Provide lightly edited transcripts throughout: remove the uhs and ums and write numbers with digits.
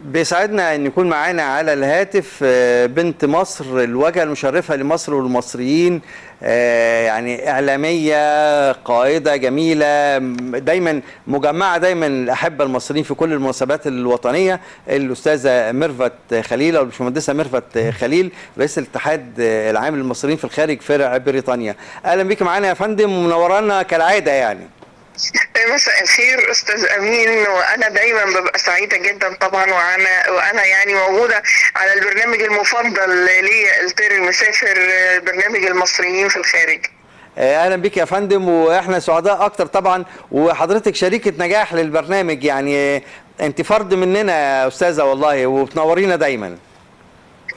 بيسعدنا ان يكون معانا على الهاتف بنت مصر، الواجهه المشرفه لمصر والمصريين. يعني اعلاميه قائده جميله، دايما مجمعه دايما الاحبه المصريين في كل المناسبات الوطنيه. الاستاذه ميرفت خليل او الباشمهندسه ميرفت خليل، رئيس الاتحاد العام للمصريين في الخارج فرع بريطانيا. اهلا بك معانا يا فندم ومنورانا كالعاده يعني. مساء الخير استاذ امين، وانا دايما ببقى سعيده جدا طبعا، وانا يعني موجوده على البرنامج المفضل لي الطير المسافر، برنامج المصريين في الخارج. اهلا بك يا فندم، واحنا سعداء اكتر طبعا، وحضرتك شريكه نجاح للبرنامج. يعني انت فرد مننا يا استاذه والله، وبتنورينا دايما.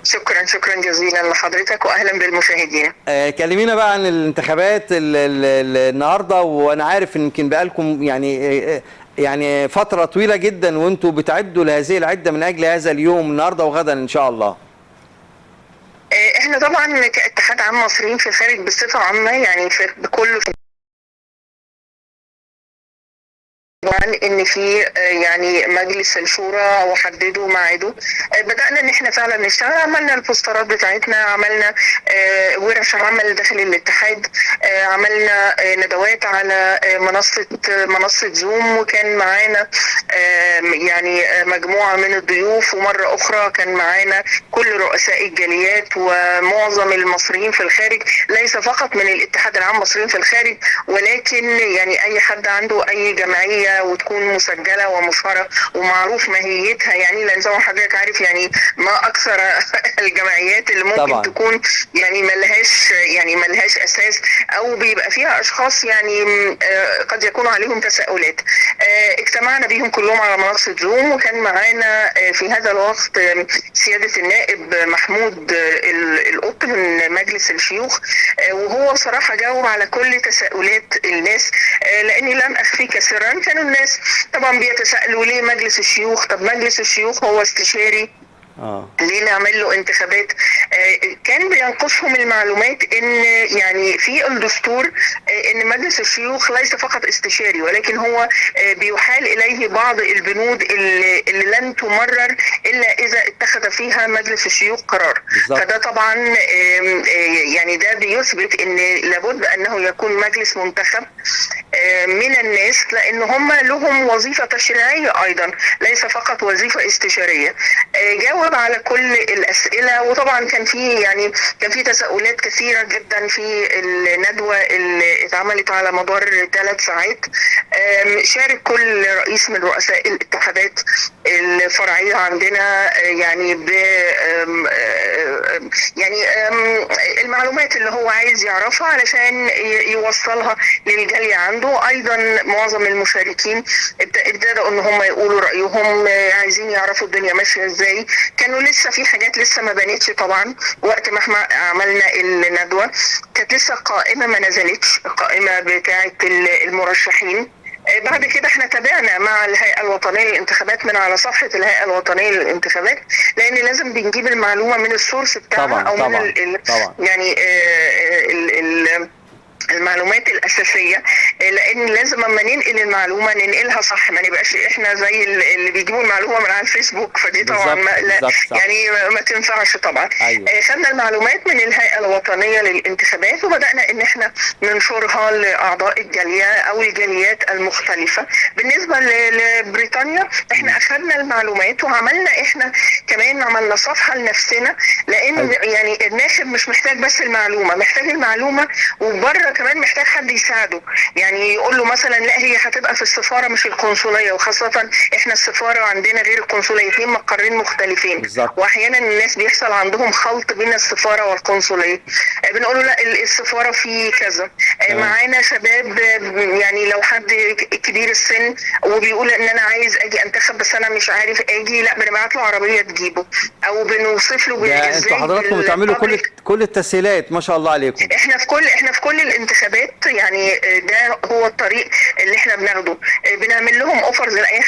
شكرا جزيلا لحضرتك، واهلا بالمشاهدين. كلمينا بقى عن الانتخابات النهارده، وانا عارف ان يمكن بقالكم يعني فتره طويله جدا وانتم بتعدوا لهذه العده من اجل هذا اليوم النهارده وغدا ان شاء الله. احنا طبعا كاتحاد عام مصريين في الخارج بصفه عامه، يعني بكل طبعا ان في يعني مجلس الشورى وحددوا ميعاده. بدانا ان احنا فعلا نشتغل، عملنا البوسترات بتاعتنا، عملنا ورش عمل داخل الاتحاد، عملنا ندوات على منصه زوم، وكان معانا يعني مجموعه من الضيوف، ومره اخرى كان معانا كل رؤساء الجاليات ومعظم المصريين في الخارج، ليس فقط من الاتحاد العام المصريين في الخارج، ولكن يعني اي حد عنده اي جمعيه وتكون مسجله ومشهره ومعروف ماهيتها، يعني لان زي ما حضرتك عارف يعني ما اكثر الجمعيات اللي ممكن طبعا تكون يعني ملهاش اساس، او بيبقى فيها اشخاص يعني قد يكون عليهم تساؤلات. اجتمعنا بيهم كلهم على منصه زوم، وكان معانا في هذا الوقت سياده النائب محمود القط من مجلس الشيوخ، وهو بصراحه جاوب على كل تساؤلات الناس، لاني لن اخفيك سرا، كانوا الناس طبعا بيتساءلوا ليه مجلس الشيوخ؟ طب مجلس الشيوخ هو استشاري، ليه نعمل له انتخابات؟ كان بينقصهم المعلومات ان يعني في الدستور ان مجلس الشيوخ ليس فقط استشاري، ولكن هو بيحال اليه بعض البنود اللي لن تمرر الا اذا اتخذ فيها مجلس الشيوخ قرار. فده طبعا يعني ده بيثبت ان لابد انه يكون مجلس منتخب من الناس، لان هم لهم وظيفه تشريعيه ايضا، ليس فقط وظيفه استشاريه. جاوب على كل الاسئله، وطبعا كان في تساؤلات كثيره جدا في الندوه اللي اتعملت على مدار 3 ساعات. شارك كل رئيس من رؤساء الاتحادات الفرعيه عندنا يعني المعلومات اللي هو عايز يعرفها علشان يوصلها للجاليه عنده. ايضا معظم المشاركين ابتدأوا ان هم يقولوا رايهم، عايزين يعرفوا الدنيا ماشيه ازاي. كانوا لسه في حاجات لسه ما بانتش، طبعا وقت ما احنا عملنا الندوه كانت لسه القائمه ما نزلتش، القائمه بتاعه المرشحين. بعد كده احنا تابعنا مع الهيئه الوطنيه للانتخابات من على صفحه الهيئه الوطنيه للانتخابات، لان لازم بنجيب المعلومه من السورس بتاعها طبعا او طبعا من طبعا يعني المعلومات الاساسيه، لان لازم اما ننقل المعلومه ننقلها صح، ما نبقاش احنا زي اللي بيجيبوا المعلومه من على الفيسبوك، فدي طبعا يعني ما تنفعش طبعا. أيوة. خدنا المعلومات من الهيئه الوطنيه للانتخابات، وبدانا ان احنا ننشرها لاعضاء الجاليه او الجاليات المختلفه. بالنسبه لبريطانيا احنا اخذنا المعلومات وعملنا احنا كمان عملنا صفحه لنفسنا، لان يعني الناخب مش محتاج بس المعلومه، محتاج المعلومه وبره كمان محتاج حد يساعده، يعني يقول له مثلا لا هي هتبقى في السفاره مش القنصليه، وخاصه احنا السفاره عندنا غير القنصليه، 2 مقرين مختلفين بالزبط. واحيانا الناس بيحصل عندهم خلط بين السفاره والقنصليه. بنقول له لا السفاره في كذا. معانا شباب يعني لو حد كبير السن وبيقول ان انا عايز اجي انتخب بس انا مش عارف اجي، لا بنبعت له عربيه نجيبه، او بنوصف له ده انتوا حضراتكم بتعملوا كل التسهيلات ما شاء الله عليكم. احنا في كل الانتخابات يعني ده هو الطريق اللي احنا بناخده. بنعمل لهم اوفرز لاي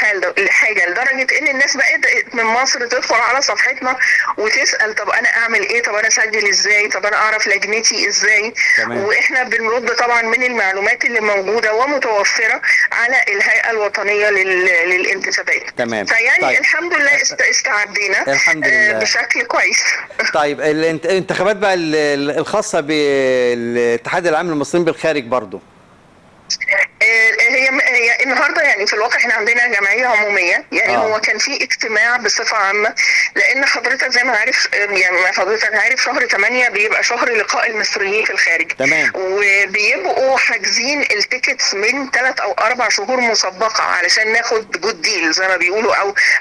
حاجه لدرجه ان الناس بقت من مصر تدخل على صفحتنا وتسال طب انا اعمل ايه، طب انا اسجل ازاي، طب انا اعرف لجنتي ازاي. تمام. واحنا بنرد طبعا من المعلومات اللي موجوده ومتوفره على الهيئه الوطنيه للانتخابات. تمام. فيعني طيب. الحمد لله استعدينا الحمد لله بشكل كويس. طيب الانتخابات بقى الخاصه بالاتحاد العام للمصريين بالخارج برضو، هي النهارده يعني في الواقع احنا عندنا جمعيه عموميه، يعني هو كان في اجتماع بصفه عامه، لان حضرتك زي ما عارف يعني حضرتك عارف شهر 8 بيبقى شهر لقاء المصريين في الخارج. تمام. وبيبقوا حاجزين التيكتس من 3 أو 4 شهور مسبقه علشان ناخد جود ديل زي ما بيقولوا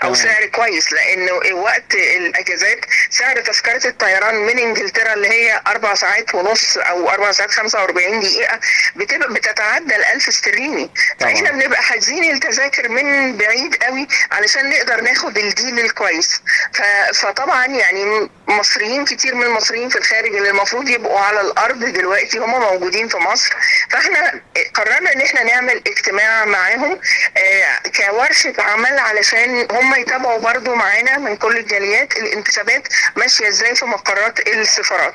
او سعر كويس، لانه وقت الاجازات سعر تذكره الطيران من انجلترا اللي هي 4 ساعات ونص او 4 ساعات 45 دقيقه بتتعدى 1000 استرليني. فاحنا بنبقى حاجزين التذاكر من بعيد قوي علشان نقدر ناخد الديل الكويس. فطبعا يعني مصريين كتير من المصريين في الخارج اللي المفروض يبقوا على الارض دلوقتي هم موجودين في مصر. فاحنا قررنا ان احنا نعمل اجتماع معاهم كورشة عمل علشان هم يتابعوا برضو معانا من كل الجاليات الانتخابات ماشية ازاي في مقرات السفارات.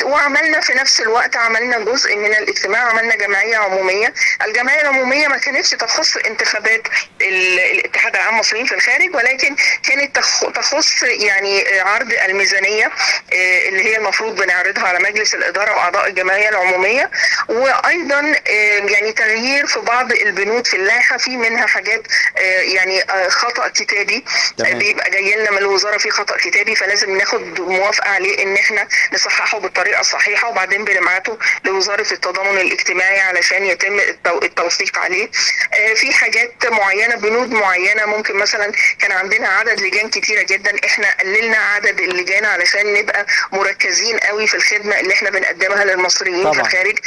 وعملنا في نفس الوقت عملنا جزء من الاجتماع، عملنا جمعية عمومية. الجمعية العمومية ما كانتش تخص انتخابات الاتحاد العام للمصريين في الخارج، ولكن كانت تخص يعني عرض الميزانية اللي هي المفروض بنعرضها على مجلس الإدارة وأعضاء الجمعية العمومية، وأيضا يعني تغيير في بعض البنود في اللائحة، في منها حاجات يعني خطأ كتابي بيبقى جاي لنا من الوزارة في خطأ كتابي، فلازم ناخد موافقة عليه ان احنا نصححه بالطريقة الصحيحة، وبعدين بنبعته لوزارة التضامن الاجتماعي علشان يتم التوثيق عليه. في حاجات معينة بنود معينة ممكن مثلا كان عندنا عدد لجان كتيرة جدا، احنا قللنا عدد اللجان علشان نبقى مركزين قوي في الخدمة اللي احنا بنقدمها للمصريين طبعا. في الخارج.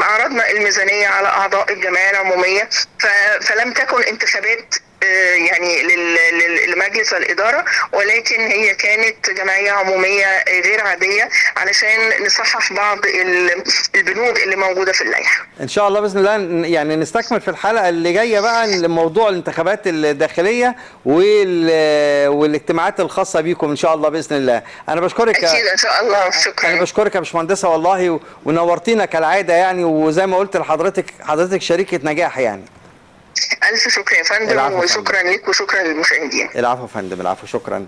عرضنا الميزانية على أعضاء الجمعية العمومية، فلم تكن انتخابات يعني لمجلس الإدارة، ولكن هي كانت جمعية عمومية غير عادية علشان نصحح بعض البنود اللي موجودة في اللائحة. إن شاء الله بإذن الله يعني نستكمل في الحلقة اللي جاية بقى موضوع الانتخابات الداخلية والاجتماعات الخاصة بيكم إن شاء الله بإذن الله. أنا بشكرك أكيد إن شاء الله. شكرا. أنا بشكرك يا باشمهندسة والله، ونورتينا كالعادة يعني، وزي ما قلت حضرتك شريكة نجاح يعني. ألف شكر يا فندم، وشكرا لك وشكرا للمشاهدين. العفو يا فندم، العفو، شكرا.